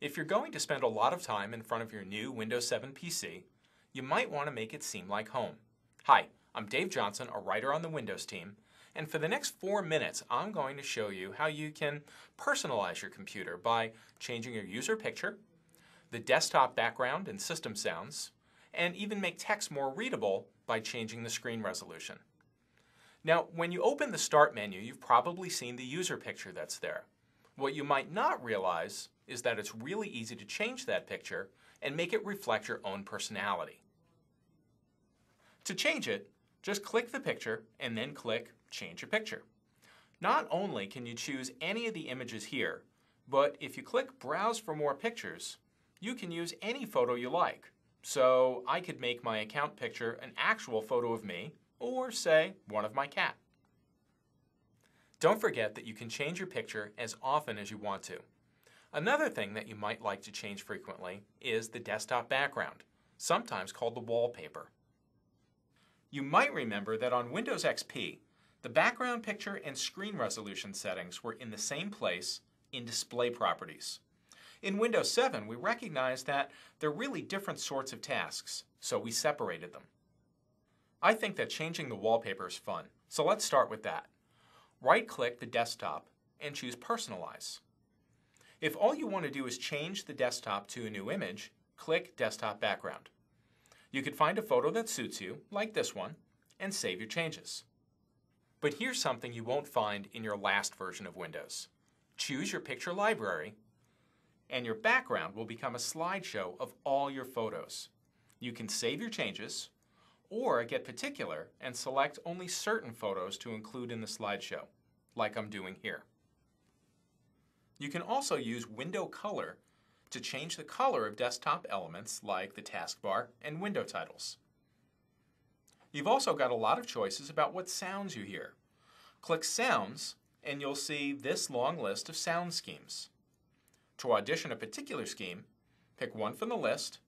If you're going to spend a lot of time in front of your new Windows 7 PC, you might want to make it seem like home. Hi, I'm Dave Johnson, a writer on the Windows team, and for the next 4 minutes I'm going to show you how you can personalize your computer by changing your user picture, the desktop background and system sounds, and even make text more readable by changing the screen resolution. Now, when you open the Start menu, you've probably seen the user picture that's there. What you might not realize is that it's really easy to change that picture and make it reflect your own personality. To change it, just click the picture and then click Change Your Picture. Not only can you choose any of the images here, but if you click Browse for more pictures, you can use any photo you like. So I could make my account picture an actual photo of me, or say one of my cat. Don't forget that you can change your picture as often as you want to. Another thing that you might like to change frequently is the desktop background, sometimes called the wallpaper. You might remember that on Windows XP, the background picture and screen resolution settings were in the same place in Display Properties. In Windows 7, we recognized that they're really different sorts of tasks, so we separated them. I think that changing the wallpaper is fun, so let's start with that. Right-click the desktop and choose Personalize. If all you want to do is change the desktop to a new image, click Desktop Background. You could find a photo that suits you, like this one, and save your changes. But here's something you won't find in your last version of Windows. Choose your picture library, and your background will become a slideshow of all your photos. You can save your changes, or get particular and select only certain photos to include in the slideshow, like I'm doing here. You can also use window color to change the color of desktop elements like the taskbar and window titles. You've also got a lot of choices about what sounds you hear. Click Sounds and you'll see this long list of sound schemes. To audition a particular scheme, pick one from the list,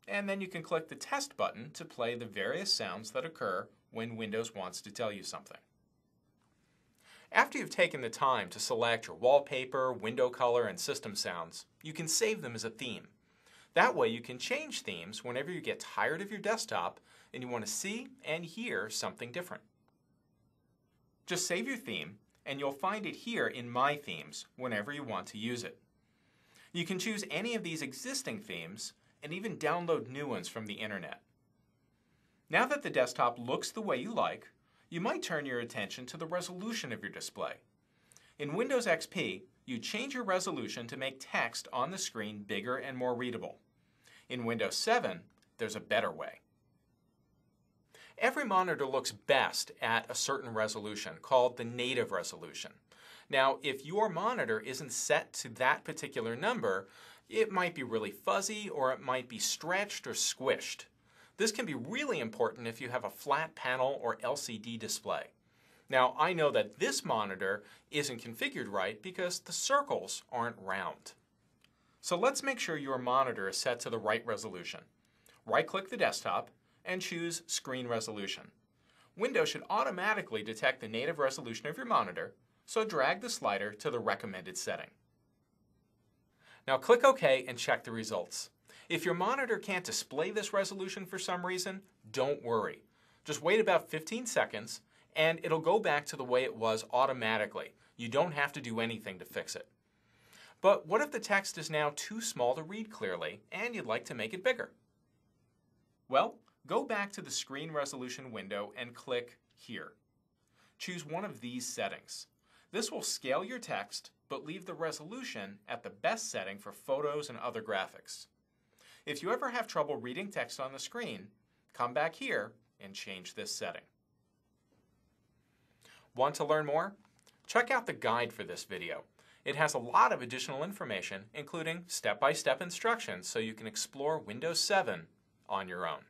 and then you can click the Test button to play the various sounds that occur when Windows wants to tell you something. After you've taken the time to select your wallpaper, window color, and system sounds, you can save them as a theme. That way you can change themes whenever you get tired of your desktop and you want to see and hear something different. Just save your theme and you'll find it here in My Themes whenever you want to use it. You can choose any of these existing themes and even download new ones from the internet. Now that the desktop looks the way you like, you might turn your attention to the resolution of your display. In Windows XP, you change your resolution to make text on the screen bigger and more readable. In Windows 7, there's a better way. Every monitor looks best at a certain resolution, called the native resolution. Now, if your monitor isn't set to that particular number, it might be really fuzzy or it might be stretched or squished. This can be really important if you have a flat panel or LCD display. Now, I know that this monitor isn't configured right because the circles aren't round. So let's make sure your monitor is set to the right resolution. Right-click the desktop and choose Screen Resolution. Windows should automatically detect the native resolution of your monitor, so drag the slider to the recommended setting. Now click OK and check the results. If your monitor can't display this resolution for some reason, don't worry. Just wait about 15 seconds and it'll go back to the way it was automatically. You don't have to do anything to fix it. But what if the text is now too small to read clearly and you'd like to make it bigger? Well, go back to the screen resolution window and click here. Choose one of these settings. This will scale your text but leave the resolution at the best setting for photos and other graphics. If you ever have trouble reading text on the screen, come back here and change this setting. Want to learn more? Check out the guide for this video. It has a lot of additional information, including step-by-step instructions so you can explore Windows 7 on your own.